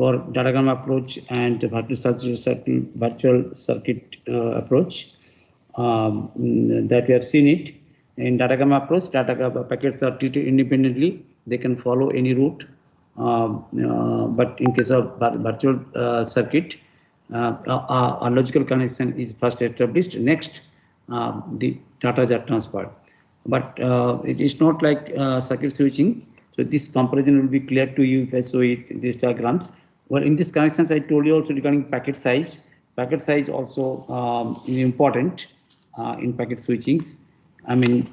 for datagram approach and virtual circuit approach. That we have seen it in datagram approach. Datagram packets are treated independently; they can follow any route. But in case of virtual circuit, a logical connection is first established. Next, the data are transferred. But it is not like circuit switching. So this comparison will be clear to you if I show it these diagrams. Well, in these connections, I told you also regarding packet size. Packet size also is important in packet switchings. I mean,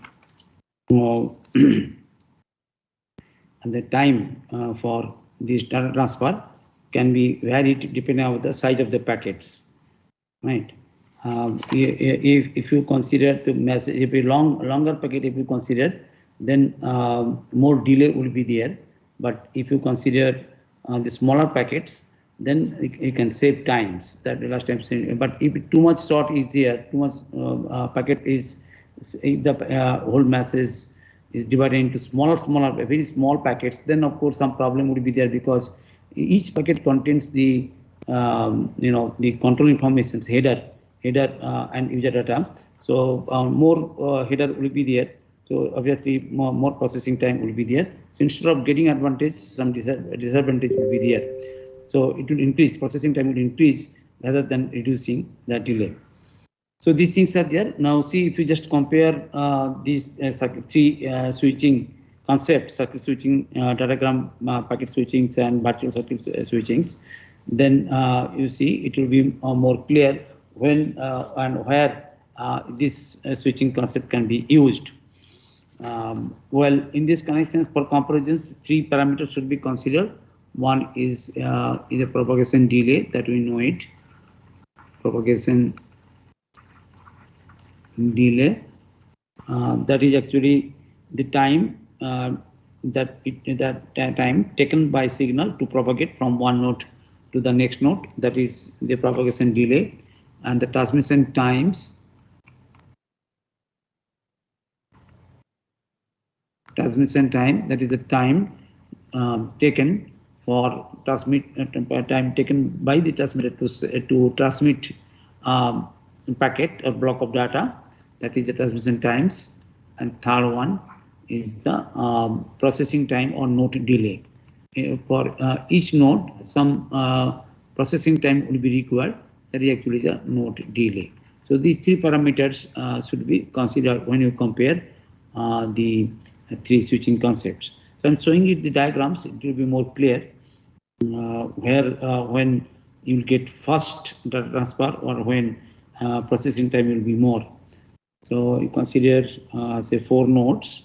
and the time for this data transfer can be varied depending on the size of the packets, right? If you consider the message, if a longer packet, if you consider, then more delay will be there. But if you consider the smaller packets, then you can save times. That the last time saying. But if too much short is there, too much packet is, if the whole message is divided into smaller, very small packets, then of course some problem would be there, because each packet contains the the control information, header and user data. So more header will be there. So obviously more processing time will be there. So instead of getting advantage, some disadvantage will be there. So it will increase, processing time will increase rather than reducing the delay. So these things are there. Now see, if you just compare these three switching concepts, circuit switching, datagram packet switchings, and virtual circuit switchings, then you see it will be more clear when and where this switching concept can be used. Well, in these connections for comparisons, three parameters should be considered. One is a propagation delay, that we know it. Propagation delay, that is actually the time that time taken by signal to propagate from one node to the next node, that is the propagation delay. And the transmission times, that is the time taken for time taken by the transmitter to transmit packet or block of data, that is the transmission times. And third one is the processing time or node delay. For each node, some processing time will be required, that is actually the node delay. So these three parameters should be considered when you compare the three switching concepts. So I'm showing you the diagrams, it will be more clear where when you will get fast data transfer or when processing time will be more. So you consider say 4 nodes.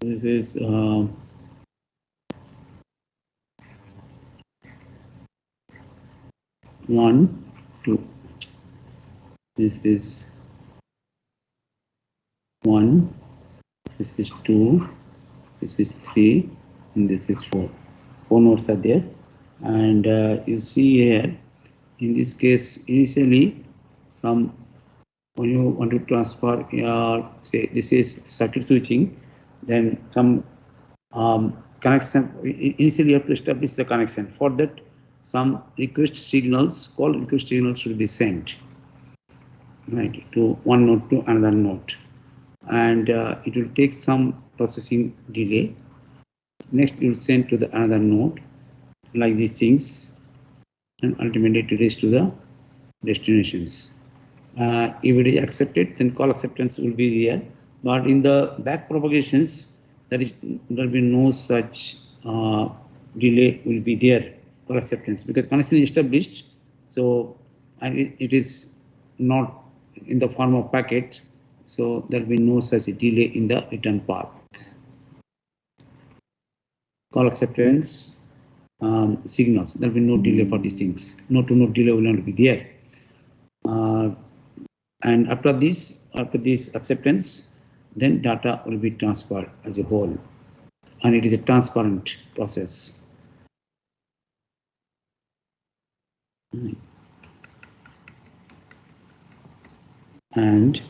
This is 1, 2. This is 1. This is 2. This is 3, and this is 4. 4 nodes are there, and you see here. In this case, initially, some when you want to transfer, say this is circuit switching, then some connection. Initially, you have to establish the connection. For that, some request signals, call request signals, should be sent, right, to one node to another node, and it will take some processing delay. Next, you will send to the another node, like these things, and ultimately it reaches to the destinations. If it is accepted, then call acceptance will be there. But in the back propagations, there will be no such delay will be there, call acceptance, because connection is established. So, and it is not in the form of packet, so there will be no such delay in the return path. Call acceptance signals, there will be no delay for these things. Node to node delay will not be there. And after this acceptance, then data will be transferred as a whole, and it is a transparent process. And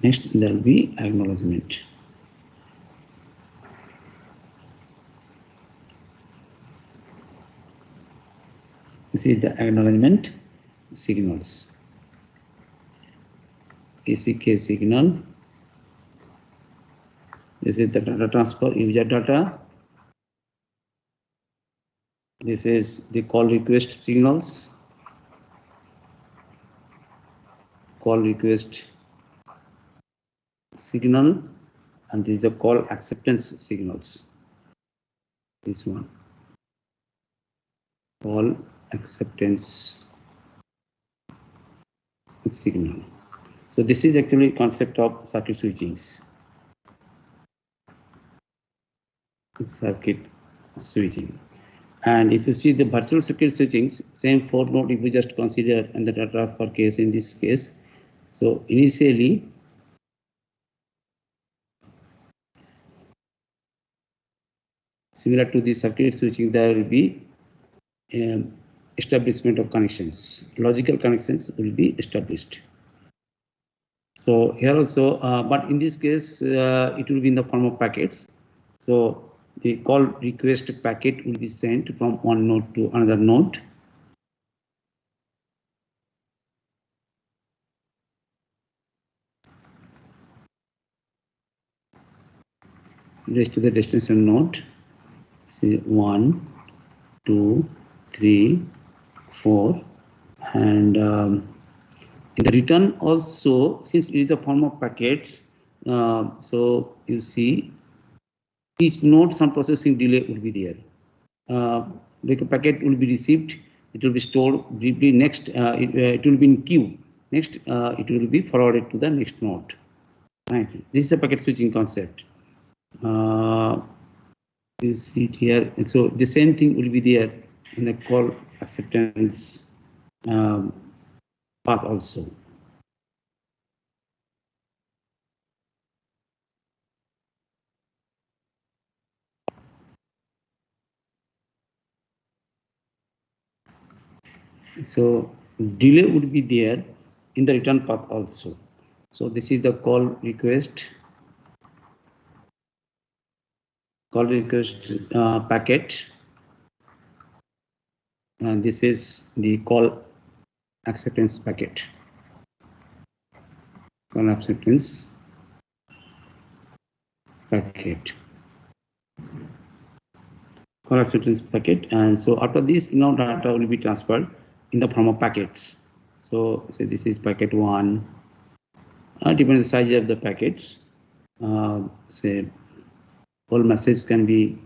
next there will be acknowledgement. This is the acknowledgement signals. ACK signal. This is the data transfer user data. This is the call request signals. Call request signal, and this is the call acceptance signals. This one, call acceptance signal. So this is actually concept of circuit switchings. Circuit switching. And if you see the virtual circuit switchings, same 4 node if we just consider in the data transfer case in this case. So initially, similar to the circuit switching, there will be establishment of connections. Logical connections will be established. So here also, but in this case, it will be in the form of packets. So the call request packet will be sent from one node to another node. Rest to the destination node. See 1, 2, 3, 4, and in the return also, since it is a form of packets, so you see each node some processing delay will be there. The packet will be received, it will be stored briefly. Next, it will be in queue. Next, it will be forwarded to the next node. Right. This is a packet switching concept. You see it here, and so the same thing will be there in the call acceptance path also. So delay would be there in the return path also. So this is the call request packet, and this is the call acceptance packet. Call acceptance packet. Call acceptance packet, and so after this, now data will be transferred in the form of packets. So say this is packet 1. Depending on the size of the packets, say all message can be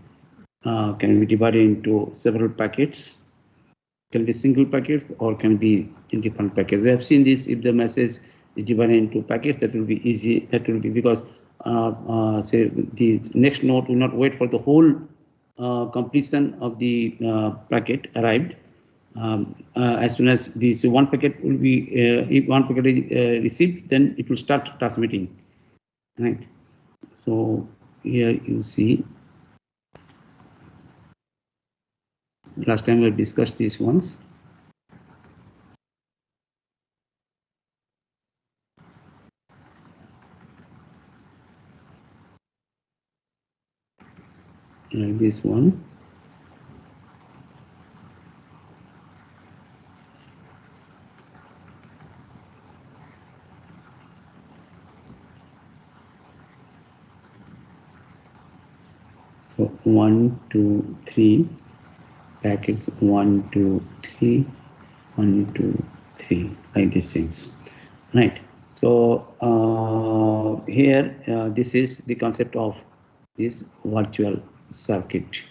divided into several packets. Can be single packets or can be in different packets. We have seen this. If the message is divided into packets, that will be easy. That will be because say the next node will not wait for the whole completion of the packet arrived. As soon as this one packet will be, if one packet is received, then it will start transmitting. Right. So here you see. Last time we discussed these ones. Like this one. So 1, 2, 3 packets. 1, 2, 3, 1, 2, 3, like these things, right? So here this is the concept of this virtual circuit.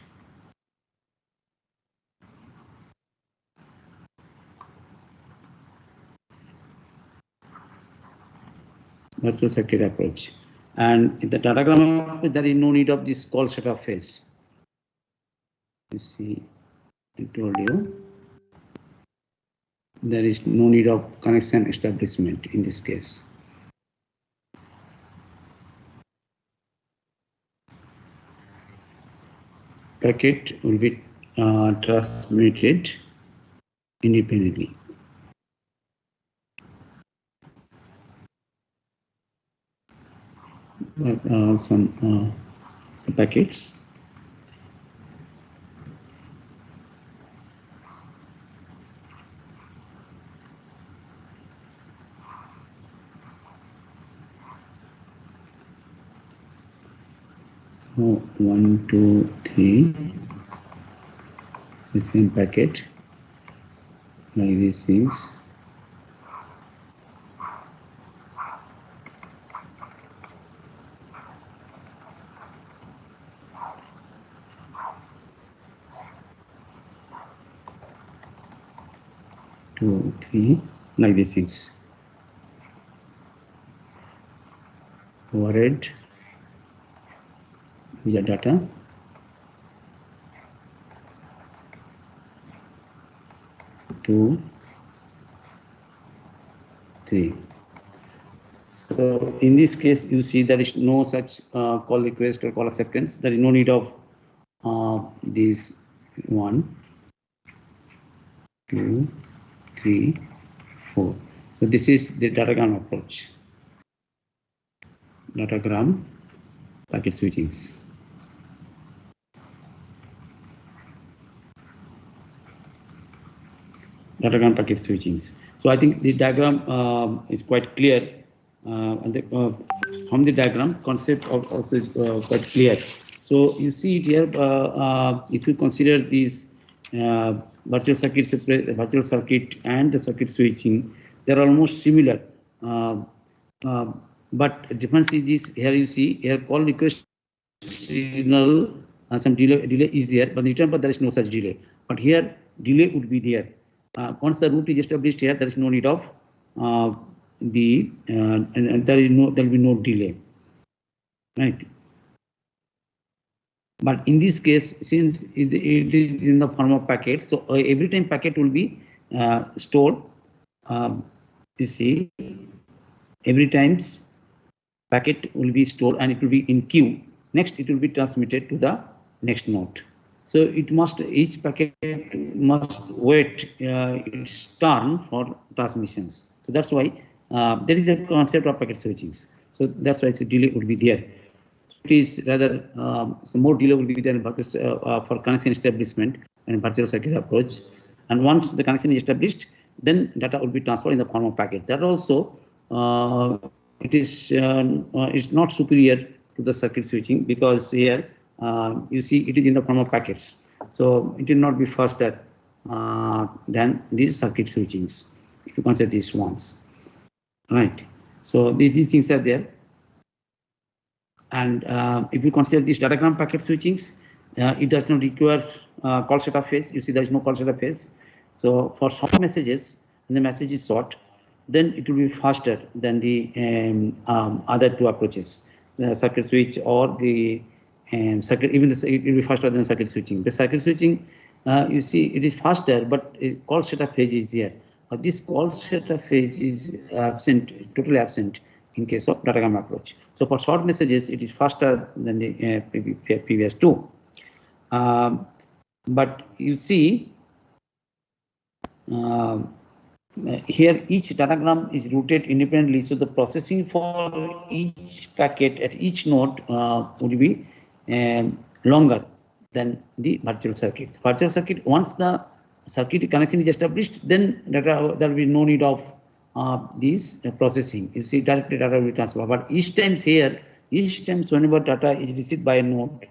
Virtual circuit approach, and in the diagram approach, there is no need of this call setup phase. You see, I told you there is no need of connection establishment in this case. Packet will be transmitted independently. some packets. Oh, 1, 2, 3. The same packet, like these things. Two, three, like these things. Overhead, the data. Two, three. So in this case, you see there is no such call request or call acceptance. There is no need of these 1, 2, 3, 4. So this is the datagram approach. Datagram packet switchings. Datagram packet switchings. So I think the diagram is quite clear, and from the diagram concept also is quite clear. So you see it here, if you consider these virtual circuit and the circuit switching, they're almost similar. But difference is this: here you see here call request signal, some delay is here, but in return, but there is no such delay. But here delay would be there. Once the route is established here, there is no need of and there will be no delay, right? But in this case, since it is in the form of packet, so every time packet will be stored. You see, every times packet will be stored and it will be in queue. Next, it will be transmitted to the next node. So it must, each packet must wait its turn for transmissions. So that's why there is a concept of packet switchings. So that's why it's a delay would be there. It is rather some more delay will be there for connection establishment and virtual circuit approach. And once the connection is established, then data will be transferred in the form of packet. That also it is not superior to the circuit switching, because here you see it is in the form of packets, so it will not be faster than these circuit switchings if you consider these ones, right? So these things are there. And if you consider these datagram packet switchings, it does not require call setup phase. You see there is no call setup phase. So for short messages, when the message is short, then it will be faster than the other two approaches, the circuit switch or the circuit. Even it will be faster than circuit switching. The circuit switching, you see, it is faster, but call setup phase is here. This call setup phase is absent, totally absent in case of datagram approach. So for short messages, it is faster than the previous two. But you see, here each datagram is routed independently, so the processing for each packet at each node would be longer than the virtual circuit. Virtual circuit, once the circuit connection is established, then there will be no need of this processing. You see, directly data will be transferred. But each times here, each times whenever data is received by a node,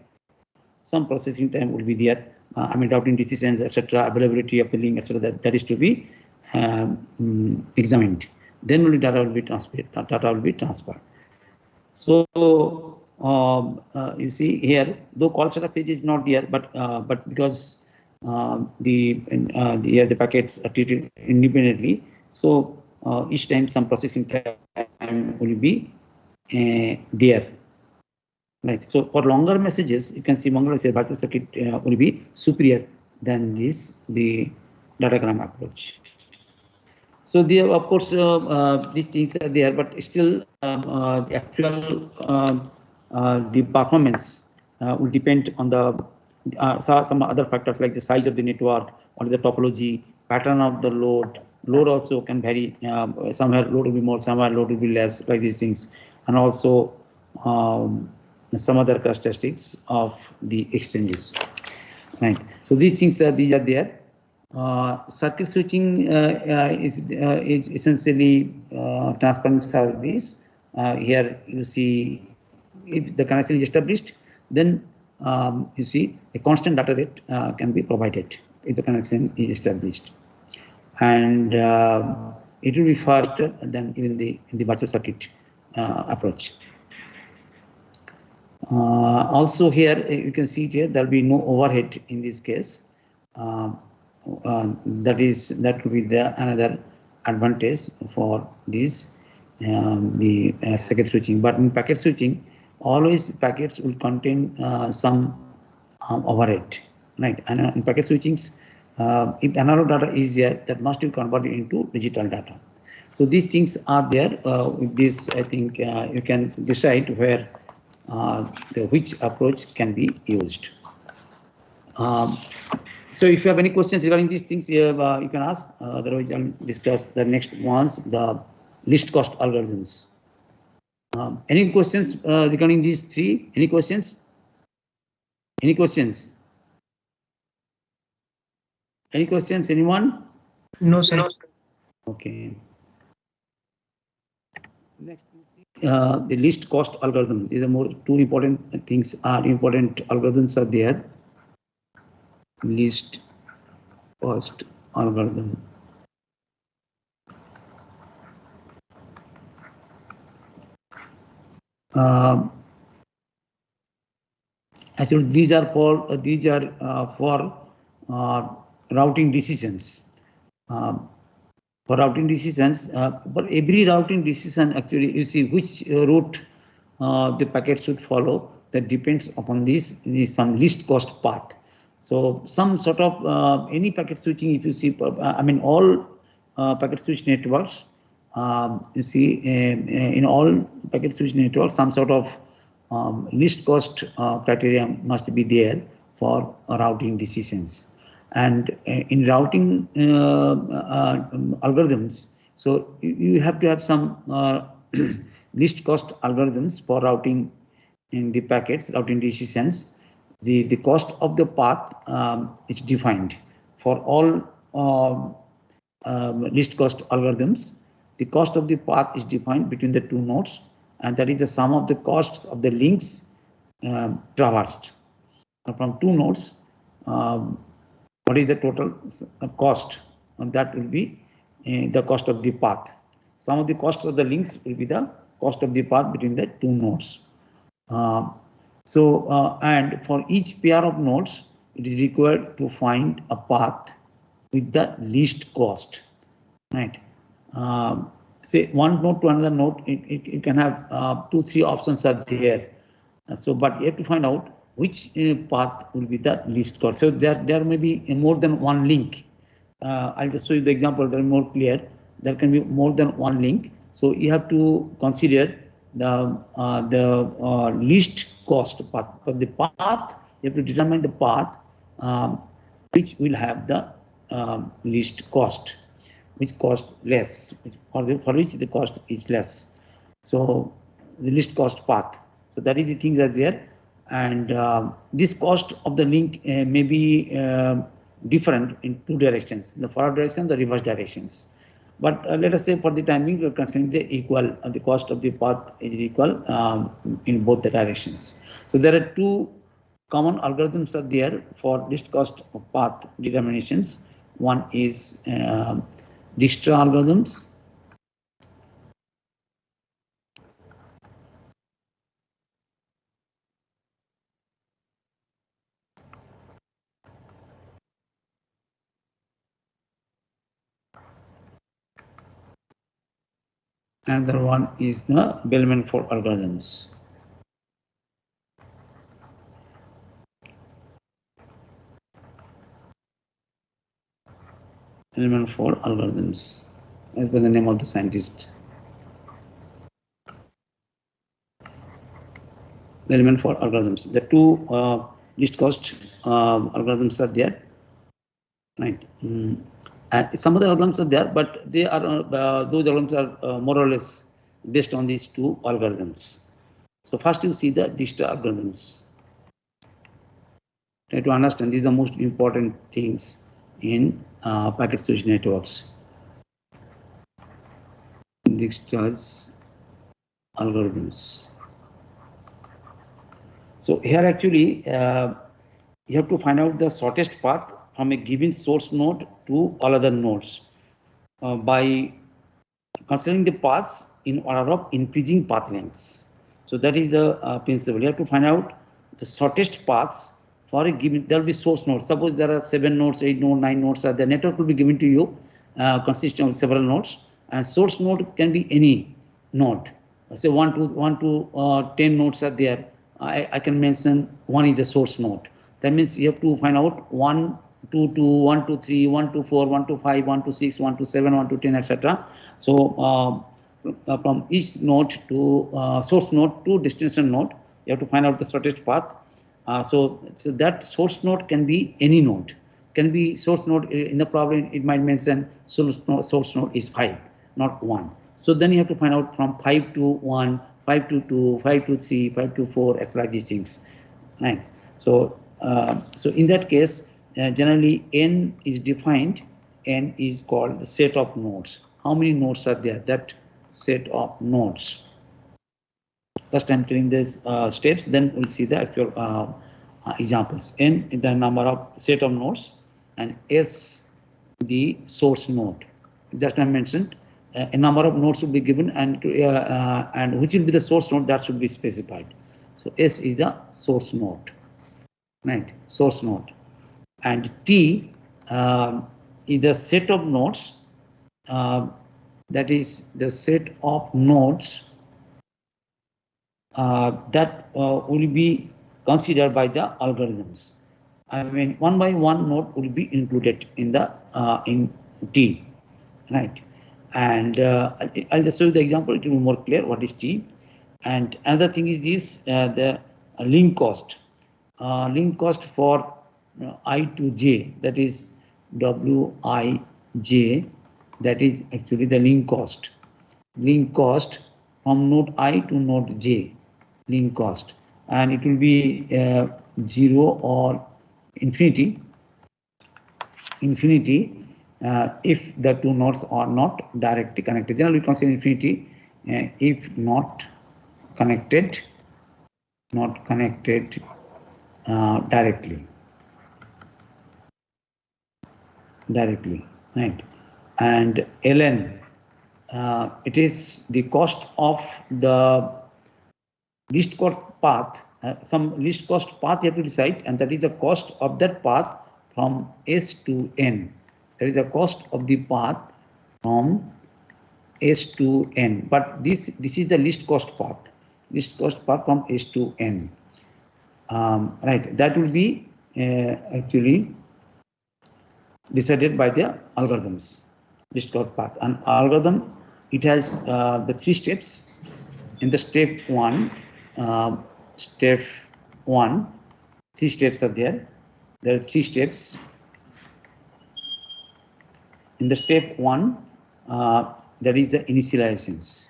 some processing time will be there. I mean, routing decisions, etc., availability of the link, etc. That is to be examined. Then only data will be transferred. Data will be transferred. So you see here, though call setup page is not there, but because the packets are treated independently, so each time some processing time will be there. Right. So for longer messages, you can see longer messages, virtual circuit will be superior than the datagram approach. So there, of course, these things are there, but still the actual the performance will depend on the some other factors like the size of the network or the topology, pattern of the load. Load also can vary. Somewhere load will be more, somewhere load will be less, like these things, and also some other characteristics of the exchanges. Right. So these things are there. Circuit switching is essentially transparent service. Here you see if the connection is established, then you see a constant data rate can be provided if the connection is established, and it will be faster than even the virtual circuit approach. Also here you can see here there will be no overhead in this case. That could be another advantage for this the circuit switching. But in packet switching, always packets will contain some overhead, right? And in packet switchings, if analog data is there, that must be converted into digital data. So these things are there. With this, I think you can decide where which approach can be used. So if you have any questions regarding these things, you can ask. Otherwise, I'll discuss the next ones, the least cost algorithms. Any questions regarding these three? Any questions? Any questions? Any questions? Anyone? No, sir. Okay. Next, the least cost algorithm. These are more two important things. Important algorithms are there. Least cost algorithm. Actually, these are for routing decisions. For routing decisions, for every routing decision, actually, you see which route the packet should follow. That depends upon this some least cost path. So some sort of any packet switching, if you see, I mean all packet switch networks, you see in all packet switch networks, some sort of least cost criteria must be there for routing decisions. And in routing algorithms, so you have to have some least cost algorithms for routing in the packets, routing decisions. The cost of the path is defined for all least cost algorithms. The cost of the path is defined between the two nodes, and that is the sum of the costs of the links traversed from two nodes. What is the total cost? And that will be the cost of the path. Some of the costs of the links will be the cost of the path between the two nodes. And for each pair of nodes, it is required to find a path with the least cost, right? Say one node to another node, it can have 2-3 options are there. So, but you have to find out which path will be the least cost. So there may be more than one link. I'll just show you the example that is more clear. There can be more than one link. So you have to consider the least cost path. For the path, you have to determine the path which will have the least cost, which cost less, for which the cost is less. So the least cost path. So that is the things are there, and this cost of the link may be different in two directions: the forward direction, the reverse directions. But let us say for the timing, we are considering the equal. The cost of the path is equal in both the directions. So there are two common algorithms are there for least cost of path determinations. One is Dijkstra algorithms. Another one is the Bellman-Ford algorithms. Bellman-Ford algorithms, as per the name of the scientist. Bellman-Ford algorithms. The two least cost algorithms are there, right? And some other algorithms are there, but they are those algorithms are more or less based on these two algorithms. So first you see the digital algorithms. Try to understand these are the most important things in packet switch networks. Digital algorithms. So here actually you have to find out the shortest path from a given source node to all other nodes by considering the paths in order of increasing path lengths. So that is the principle. You have to find out the shortest paths for a given. There will be source nodes. Suppose there are 7 nodes, 8 nodes, 9 nodes. The network will be given to you consisting of several nodes, and source node can be any node. Say 1 to 10 nodes are there. I can mention one is a source node. That means you have to find out 1 to 2, 1 to 3, 1 to 4, 1 to 5, 1 to 6, 1 to 7, 1 to 10, etc. So from each node to source node to destination node, you have to find out the shortest path. So that source node can be any node. Can be source node. In the problem, it might mention source node is 5, not 1. So then you have to find out from 5 to 1, 5 to 2, 5 to 3, 5 to 4, as like these things. Right. So so in that case, generally n is defined. N is called the set of nodes. How many nodes are there? That set of nodes. First I'm telling these steps, then we'll see the actual examples. N is the number of set of nodes, and S the source node. Just I mentioned a number of nodes will be given, and which will be the source node, that should be specified. So S is the source node, right? Source node, and T is the set of nodes. That is the set of nodes that will be considered by the algorithms. I mean, one by one node will be included in the in T, right? And I'll just show you the example. It will be more clear what is T. And another thing is this: the link cost. Link cost for I to J, that is Wij. That is actually the link cost. Link cost from node I to node J. Link cost, and it will be 0 or infinity. Infinity if the two nodes are not directly connected. Generally, we consider infinity if not connected, directly, right? And ln, it is the cost of the least cost path. Some least cost path you have to decide, and that is the cost of that path from S to N. That is the cost of the path from S to N. But this is the least cost path. Least cost path from S to N. Right. That will be actually decided by the algorithms. Least cost path. An algorithm, it has the 3 steps. In the step 1, 3 steps are there. There are 3 steps. In the step 1, that is the initializations.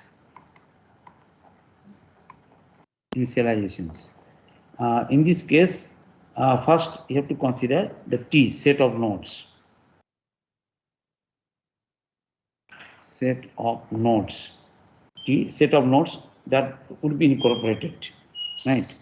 In this case, first you have to consider the T, set of nodes. Set of nodes. T, set of nodes that would be incorporated, right?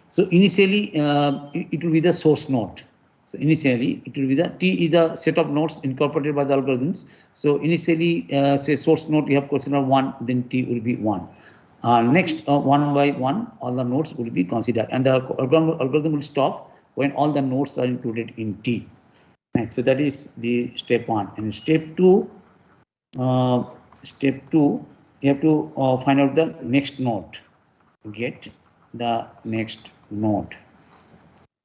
So initially, it will be the source node. So initially, it will be the T is a set of nodes incorporated by the algorithms. So initially, say source node, you have considered 1, then T will be 1. Next, one by one, all the nodes will be considered, and the algorithm will stop when all the nodes are included in T. Right. So that is the step 1. And step 2, you have to find out the next node. Get the next node.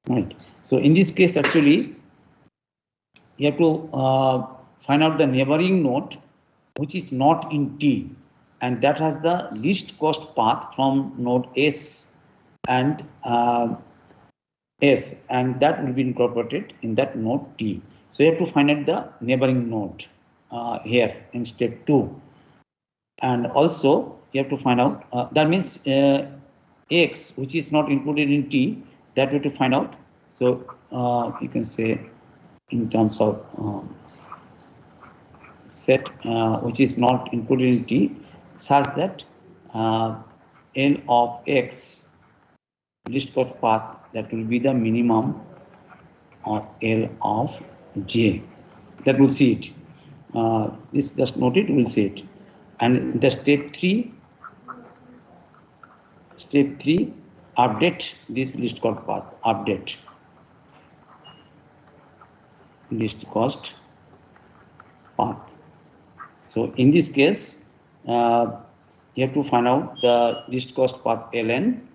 Right. So in this case, actually, you have to find out the neighboring node which is not in T, and that has the least cost path from node S, and that will be incorporated in that node T. So you have to find out the neighboring node here in step 2. And also you have to find out, that means x, which is not included in T, that we have to find out. So you can say in terms of set which is not included in T, such that L of x, least cost path, that will be the minimum of L of j. That will see it. This just note it, we'll see it. And the step 3, update this least cost path, update least cost path. So in this case, you have to find out the least cost path ln,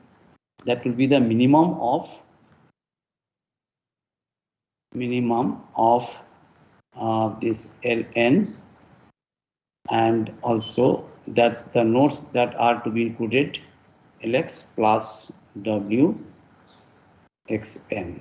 that will be the minimum of this ln, and also that the nodes that are to be included lx plus w xn,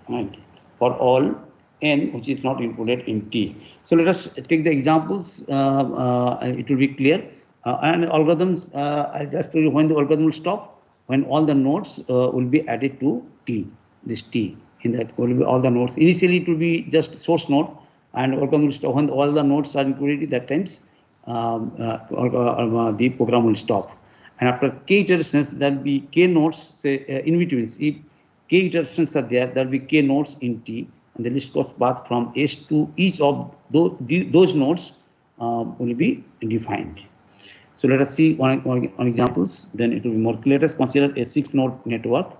right, for all n which is not included in T. So let us take the examples, it will be clear. And algorithms, I just tell you when the algorithm will stop, when all the nodes will be added to T, this T, in that will be all the nodes. Initially it will be just source node, and algorithm will stop when all the nodes are included. That times the program will stop. And after k iterations, there will be k nodes, say in between. If k iterations are there, there will be k nodes in T, and the least cost path from S to each of those nodes will be defined. So let us see one examples, then it will be more clear. Let us consider a 6-node network,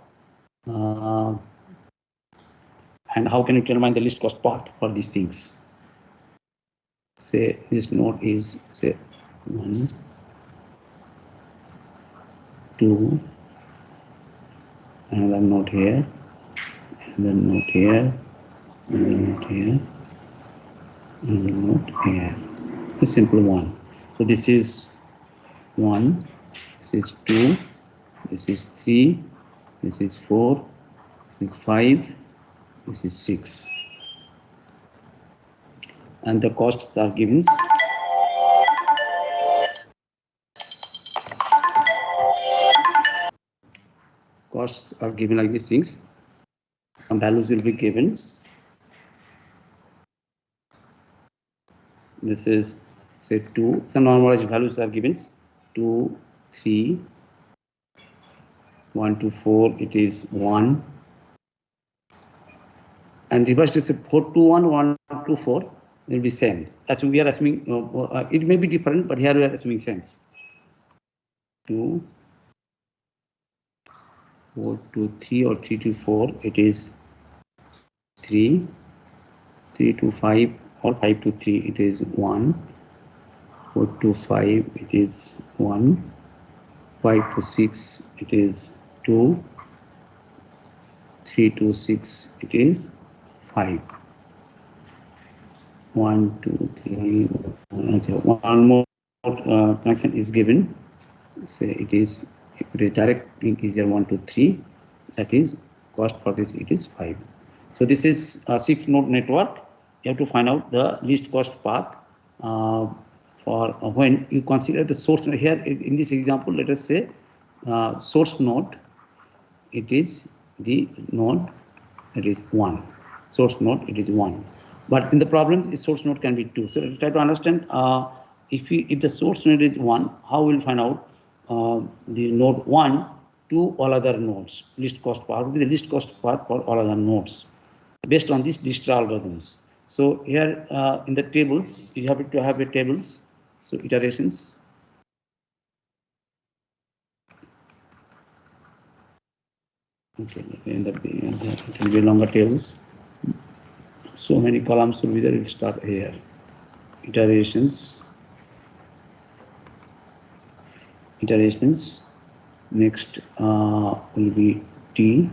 and how can you determine the least cost path for these things. Say this node is, say, 1, 2, another node here, another node here, another node here, another node here. A simple one. So this is 1, this is 2, this is 3, this is 4, this is 5, this is 6. And the costs are given. Costs are given like these things. Some values will be given. This is, say, 2. Some normalized values are given. 2, 3, 1 to 4, it is 1. And reversed is 4 to 1, 1 to 4, it will be same. As we are assuming, it may be different, but here we are assuming sense. 2, 4 to 3, or 3 to 4, it is 3. 3 to 5, or 5 to 3, it is 1. 4 to 5, it is 1. 5 to 6, it is 2. 3 to 6, it is 5. 1, 2, 3, one more connection is given. Say it is, if the direct link is here 1 to 3, that is cost for this, it is 5. So this is a 6-node network. You have to find out the least cost path for when you consider the source node. Here in this example, let us say source node, it is the node that is 1. Source node, it is 1. But in the problem, the source node can be 2. So try to understand, if the source node is 1, how we'll find out the node 1 to all other nodes. Least cost path will be the least cost path for all other nodes based on these Dijkstra algorithms. So here in the tables, you have to have a tables. So iterations. Okay, it will be longer tables. So many columns will be there. We'll start here. Iterations. Next will be T.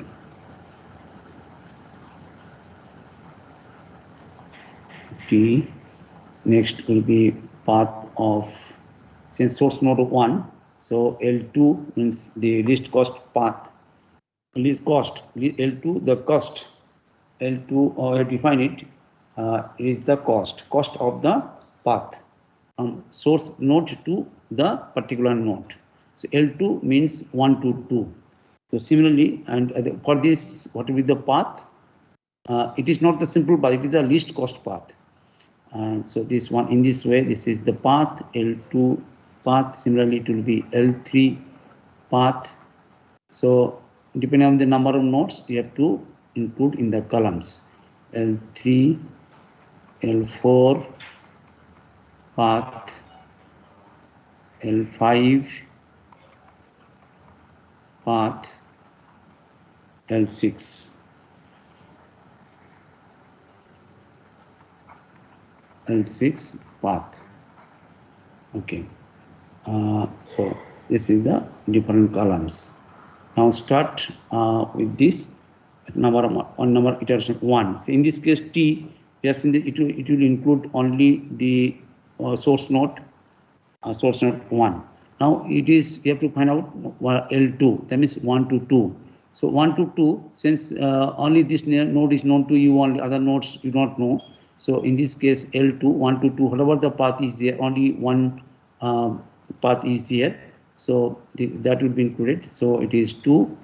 Next will be path of, since source node 1, so L2 means the least cost path. Least cost, L2, the cost. L2, or define it, is the cost of the path. source node to the particular node. So L2 means 1 to 2. So similarly, and for this, what will be the path? It is not the simple path, it is the least cost path. And so this one, in this way, this is the path, L2 path. Similarly, it will be L3 path. So depending on the number of nodes, you have to include in the columns. L3, L4 path, L5 path, L6. L6 path. Okay. So this is the different columns. Now start with this number iteration 1. So in this case T, we have seen that it will include only the source node 1. Now it is, we have to find out L2, that means 1 to 2. So 1 to 2, since only this node is known to you, only other nodes you don't know. So in this case L2, 1 to 2, whatever the path is there, only one path is here. So that will be included. So it is 2.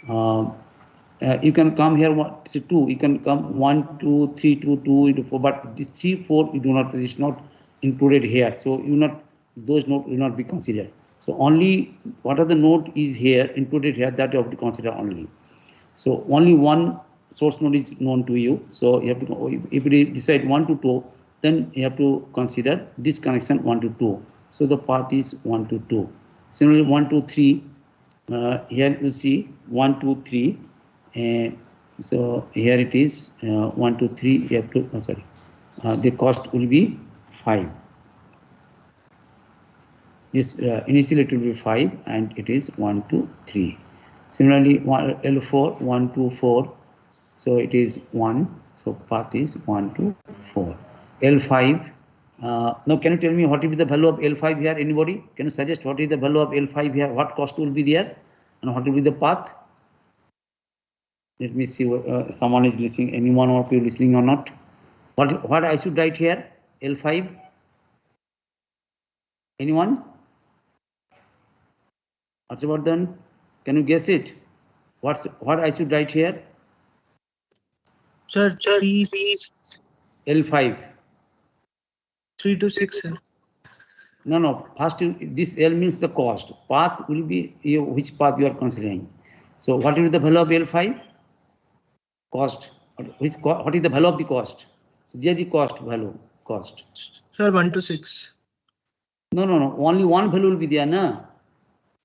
You can come here 2. You can come 1, 2, 3, 2, 2, 4. But this 3, 4 you do not. It is not included here. So you not, those nodes will not be considered. So only what are the node is here included here, that you have to consider only. So only one source node is known to you. So you have to, if you decide 1 to 2, then you have to consider this connection 1 to 2. So the path is 1 to 2. Similarly 1 to 3. Here you see 1 to 3. So here it is 1 to 3. You have to the cost will be 5. This initially it will be 5 and it is 1 to 3. Similarly L4 1 to 4. So it is 1. So path is 1 to 4. L5. Now can you tell me what will be the value of L5 here? Anybody? Can you suggest what is the value of L5 here? What cost will be there? And what will be the path? Let me see what, someone is listening. Anyone of you listening or not? What I should write here? L5. Anyone? What's about then? Can you guess it? What I should write here? Sir, 3. L5. 3 to 6, sir. No. First, this L means the cost. Path will be which path you are considering. So what is the value of L5? Cost. What is the value of the cost? So there the cost value. Cost. Sir, 1 to 6. No. Only one value will be there, na?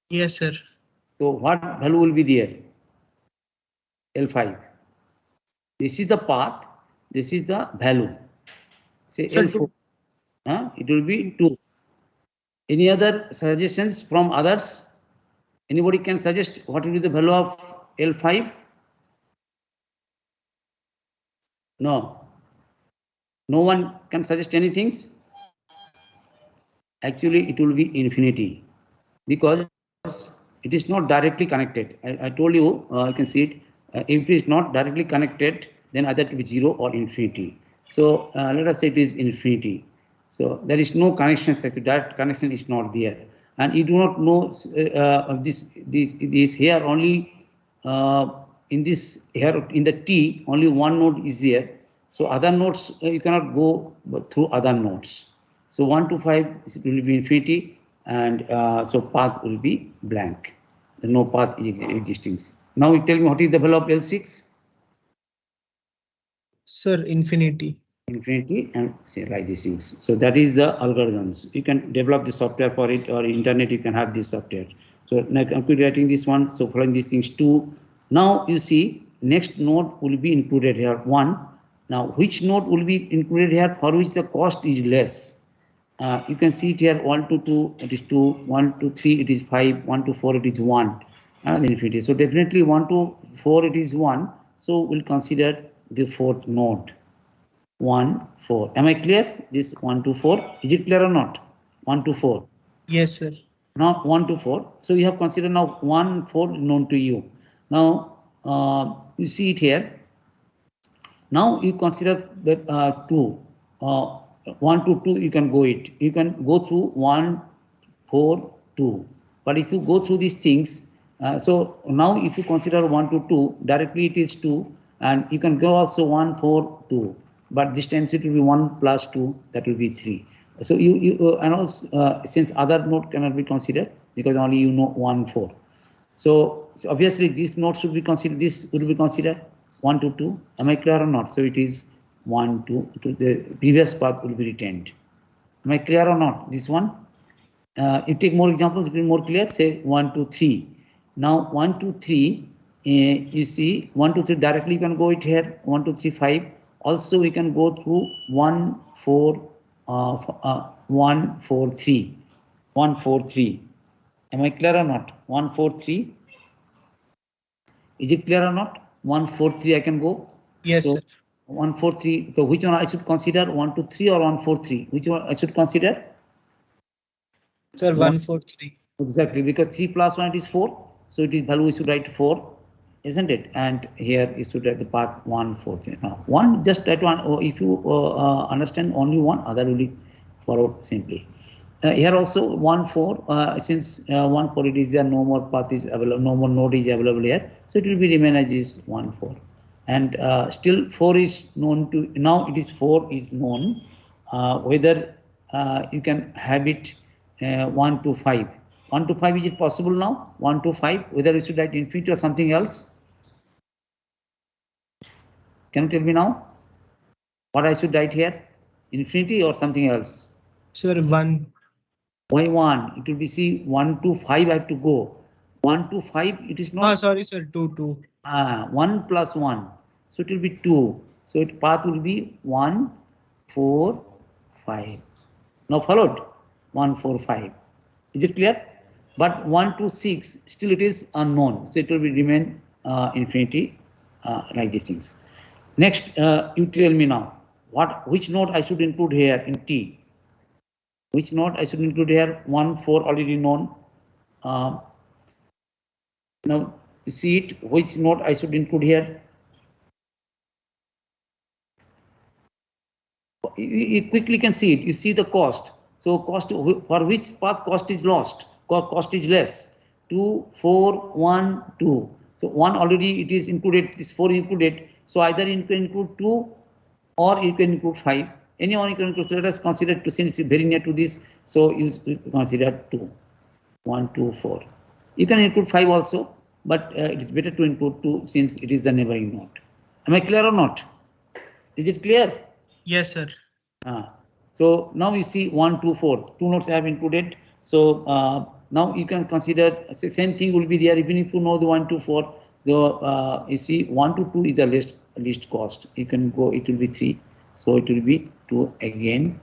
Yes, sir. So what value will be there? L5. This is the path. This is the value. Say Sir, L4. It will be 2. Any other suggestions from others? Anybody can suggest what will be the value of L5? No. No one can suggest anything. Actually, it will be infinity because it is not directly connected. I told you, you can see it. If it is not directly connected, then either it will be 0 or infinity. So let us say it is infinity. So there is no connection. That connection is not there, and you do not know this here only in this here in the T only one node is here. So other nodes you cannot go through other nodes. So 1 to 5 it will be infinity, and so path will be blank. No path is existing. Now you tell me what is the value of L6? Sir, infinity. Infinity, and say like these things. So that is the algorithms. You can develop the software for it, or internet you can have this software. So now I'm writing this one. So following these things 2. Now you see next node will be included here 1. Now which node will be included here for which the cost is less? You can see it here 1 to 2 it is 2, 1 to 3 it is 5, 1 to 4 it is 1, and infinity. So definitely 1 to 4 it is 1. So we'll consider the fourth node 1, 4. Am I clear? This 1 to 4. Is it clear or not? 1 to 4. Yes, sir. Now 1 to 4. So you have considered now 1, 4 known to you. Now you see it here. Now you consider that 2. 1 to 2, you can go it. You can go through 1, 4, 2. But if you go through these things, so now if you consider 1 to 2, directly it is 2, and you can go also 1, 4, 2. But this times it will be 1 plus 2, that will be 3. So and also since other node cannot be considered because only you know 1, 4. So obviously this node should be considered. This would be considered 1 to 2. Am I clear or not? So it is 1 to the previous path will be retained. Am I clear or not? This one. You take more examples, it will be more clear. Say 1, 2, 3. Now 1, 2, 3. You see 1, 2, 3 directly you can go it here. 1, 2, 3, 5. Also we can go through 1, 4, 1, 4, 3. 1, 4, 3. Am I clear or not? 1, 4, 3. Is it clear or not? 1, 4, 3 I can go. Yes, so, sir. 1, 4, 3. So which one I should consider? 1, 2, 3 or 1, 4, 3? Which one I should consider? Sir, 1, 4, 3. Exactly, because 3 plus 1 is 4. So it is value we should write 4, isn't it? And here you should write the path 1, 4, 3. Now, one just write one. If you understand only one, other will be followed simply. Here also 1, 4. Since 1, 4 it is there, no more path is available, no more node is available here. So it will be remain as is 1, 4. And still 4 is known to, now it is 4 is known. Whether you can have it 1 to 5. 1 to 5, is it possible now? 1 to 5, whether we should write infinity or something else? Can you tell me now? What I should write here? Infinity or something else? Sir, 1. Why 1? It will be, see, 1 to 5 I have to go. 1 to 5, it is not. Oh, sorry, sir, 2, 2. 1 plus 1. So it will be 2. So its path will be 1, 4, 5. Now followed? 1, 4, 5. Is it clear? But 1 to 6, still it is unknown. So it will be remain infinity like these things. Next, you tell me now, which node I should include here in T? Which node I should include here? 1, 4 already known. Now you see it, which node I should include here? You quickly can see it. You see the cost. So cost for which path cost is lost, cost is less. 2, 4, 1, 2. So 1 already it is included, this 4 included. So either you can include 2 or you can include 5. Anyone you can include. So let us consider 2, since it's very near to this. So you consider 2. 1, 2, 4. You can include 5 also, but it is better to include 2 since it is the neighboring node. Am I clear or not? Is it clear? Yes, sir. So now you see 1, 2, 4. 2 nodes I have included. So now you can consider the same thing will be there even if you know the 1, 2, 4. The you see 1 to 2 is the least cost. You can go. It will be 3. So it will be 2 again.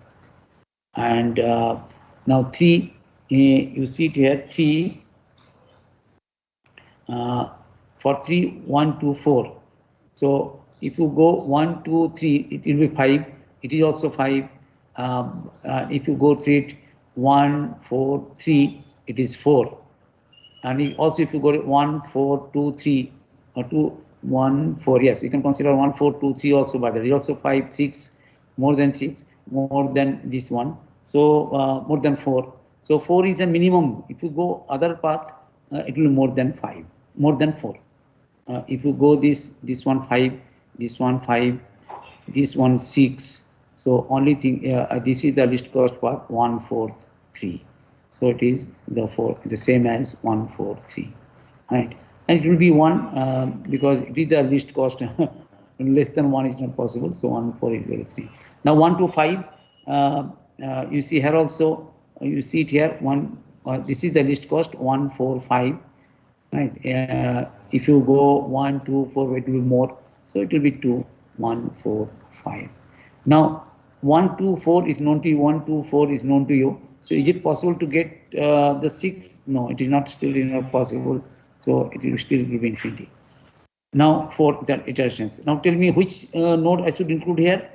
And now 3. You see it here 3. For 3, 1, 2, 4. So if you go 1, 2, 3, it will be 5. It is also 5. If you go through it 1, 4, 3, it is 4. And also if you go 1, 4, 2, 3, or 2, 1, 4, yes, you can consider 1, 4, 2, 3 also, but there is also 5, 6, more than 6, more than this one. So more than 4. So 4 is a minimum. If you go other path, it will be more than 5, more than 4. If you go this one 5, this one 5, this one 6. So only thing this is the least cost path 1, 4, 3. So it is the same as 1, 4, 3, right? And it will be 1 because it is the least cost. Less than 1 is not possible. So 1, 4 is very 3. Now 1 to 5. You see here also. You see it here. This is the least cost 1, 4, 5. Right. If you go 1, 2, 4, it will be more. So it will be 2, 1, 4, 5. Now 1, 2, 4 is known to you. 1, 2, 4 is known to you. So is it possible to get the 6? No, it is not still not possible. So it will still give infinity. Now for the iterations. Now tell me which node I should include here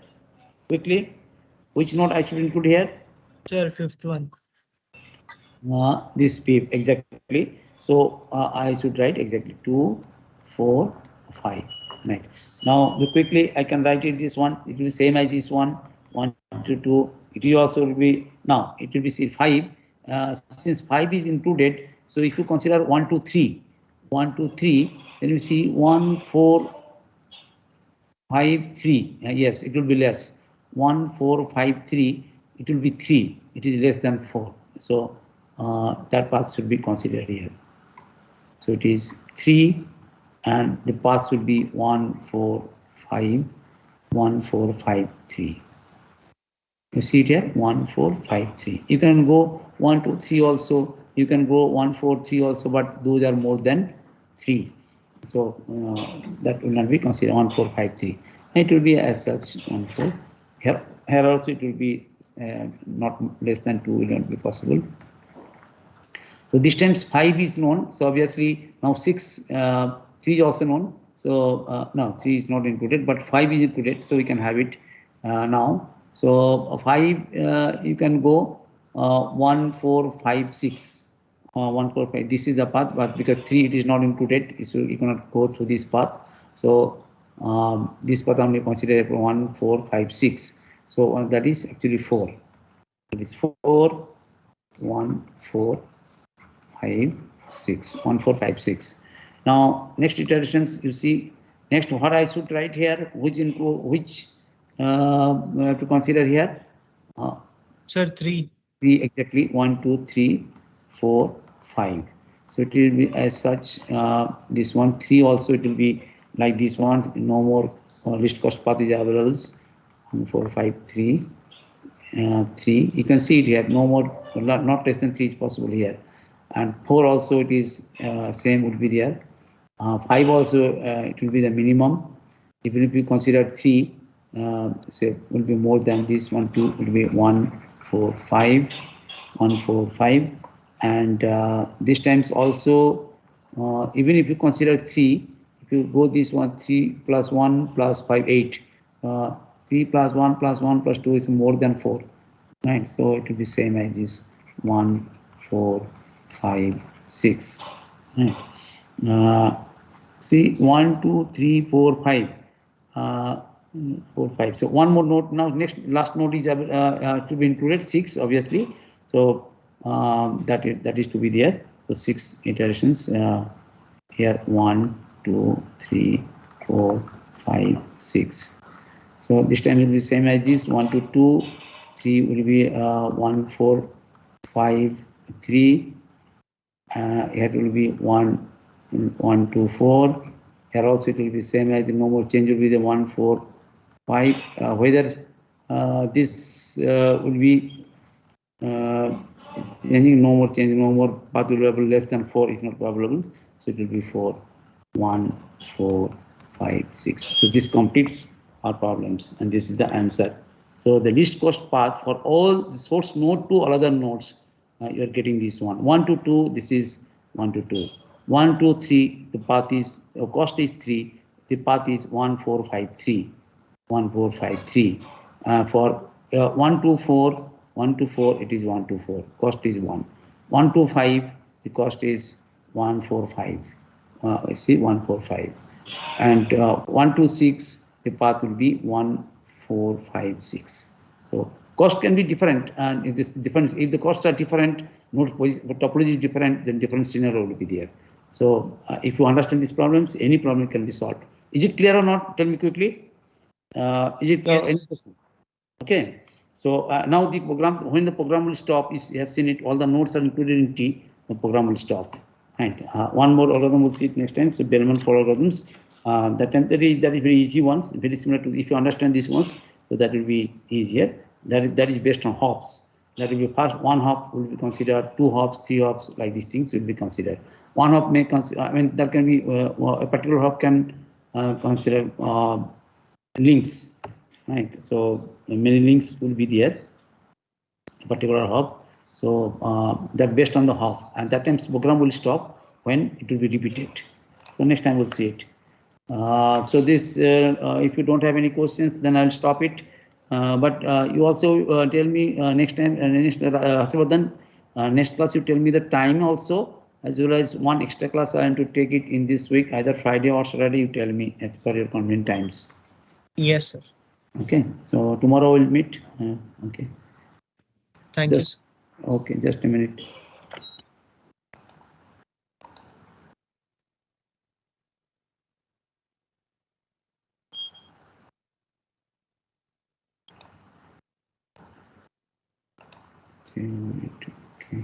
quickly. Which node I should include here? Sir, 5th one. This PIP exactly. So I should write exactly 2, 4, 5. Right. Now quickly I can write it this one. It will be same as this one. 1 to 2, it will also be, now it will be see 5, since 5 is included, so if you consider 1 to 3, 1 to 3, then you see 1 4 5 3, yes, it will be less, 1 4 5 3, it will be 3, it is less than 4, so that path should be considered here. So it is 3 and the path should be 1 4 5 1 4 5 3. You see it here, 1 4 5 3. You can go 1 2 3 also, you can go 1 4 3 also, but those are more than 3. So that will not be considered 1 4 5 3. It will be as such 1 4. Here also it will be not less than 2, will not be possible. So this times 5 is known. So obviously now 6, 3 is also known. So no, 3 is not included, but 5 is included. So we can have it now. So 5 you can go 1 4 5 6. 1 4 5. This is the path, but because 3 it is not included, so you cannot go through this path. So this path only considered 1 4 5 6. So that is actually 4. It is 4 1 4 5 6 1 4 5 6. Now next iterations, you see next what I should write here, which to consider here. Sir, 3. 3 exactly, 1 2 3 4 5. So it will be as such. This one 3 also, it will be like this one. No more least cost path is available. 1 4 5 3 3. You can see it here. No more, not less than 3 is possible here. And 4 also it is same would be there. 5 also it will be the minimum. Even if you consider 3, say will be more than this 1 2 will be 1 4 5 1 4 5, and this times also even if you consider 3, if you go this one 3 plus 1 plus 5 8, 3 plus 1 plus 1 plus 2 is more than 4, right? So it will be same as this 1 4 5 6, right? See 1 2 3 4 5 4 5. So one more note now. Next last note is to be included 6 obviously. So that is to be there. So 6 iterations here 1 2 3 4 5 6. So this time will be same as this 1 to 2 3 will be 1 4 5 3. Here will be 1 1 2 4. Here also it will be same as the no more change will be the 1 4 5. Whether this will be changing, no more changing, no more path will be available less than 4 is not available. So it will be 4 1 4 5 6. So this completes our problems, and this is the answer. So the least cost path for all the source node to all other nodes, you are getting this one 1 to 2. This is 1 to 2. 1 2 3. The path is cost is 3. The path is 1 4 5 3. 1 4 5 3. For 1 to 4, 1 to 4, it is 1 to 4. Cost is 1. 1 to 5, the cost is 1 4 5. I see 1 4 5. And 1 to 6, the path will be 1 4 5 6. So cost can be different, and if this depends, if the costs are different, node topology is different, then different scenario will be there. So if you understand these problems, any problem can be solved. Is it clear or not? Tell me quickly. Is it Yes. okay? So now the program, when the program will stop, is you have seen it, all the nodes are included in T, the program will stop. Right. One more algorithm we'll see it next time. So Bellman for algorithms. That is very easy ones, very similar to if you understand these ones, so that will be easier. That is based on hops. That will be first one hop will be considered, 2 hops, 3 hops, like these things will be considered. One hop may consider, I mean, that can be a particular hop can consider links, right? So many links will be there, particular hop. So that based on the hop, and that times program will stop when it will be repeated. So next time we'll see it. So this, if you don't have any questions, then I'll stop it. But you also tell me next time, next class you tell me the time also, as well as one extra class I am to take it in this week, either Friday or Saturday. You tell me as per your convenient times. Yes, sir. Okay, so tomorrow we'll meet. Okay. Thank you. Just okay, just a minute. Okay.